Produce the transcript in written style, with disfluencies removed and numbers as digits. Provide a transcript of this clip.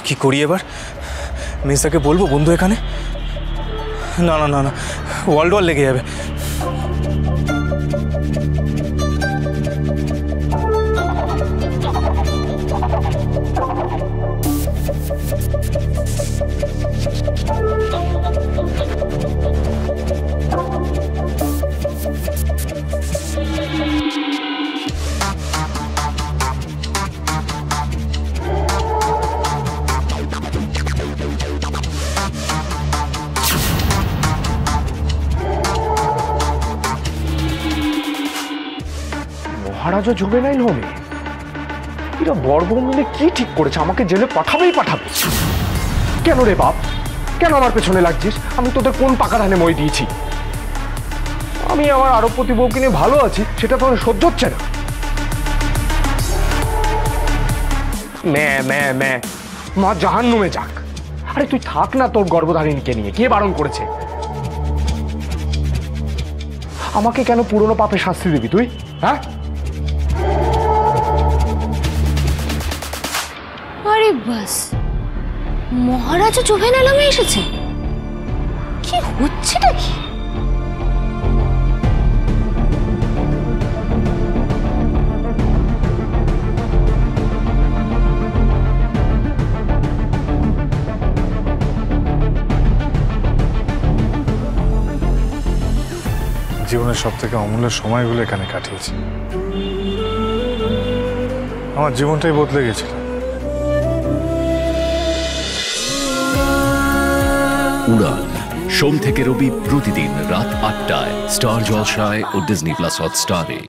কি করি এবার? মেসাকে বলবো বন্ধু এখানে? না না না না, ওয়ার্ল্ড ওয়ার লেগে যাবে। মহারাজা জুভেনাইল হবে? এরা বড় বউ মিলে কি ঠিক করেছে? আমাকে জেলে পাঠাবেই পাঠাবে। কেন রে বাপ, কেন আমার পেছনে লাগছিস? আমি তোদের কোন পাকা ধানে মই দিয়েছি? আমি আমার আরবপতি বউকে নিয়ে ভালো আছি, সেটা তোর সহ্য হচ্ছে না। মা জাহান্নুমে যাক। আরে তুই থাক না তোর গর্ভধারিণীকে নিয়ে, কে বারণ করেছে? আমাকে কেন পুরনো পাপে শাস্তি দিবি তুই? হ্যাঁ, আরে বাস, মহারাজা জুভেনাইল নামে এসেছে। কি হচ্ছেটা কি? জীবনের সব থেকে অমূল্য সময়গুলো এখানে কাটিয়েছি। আমার জীবনটাই বদলে গেছিল। উড়ান সোম থেকে রবি প্রতিদিন রাত ৮টায় স্টার জলসায় ও ডিজনি প্লাস হটস্টারে।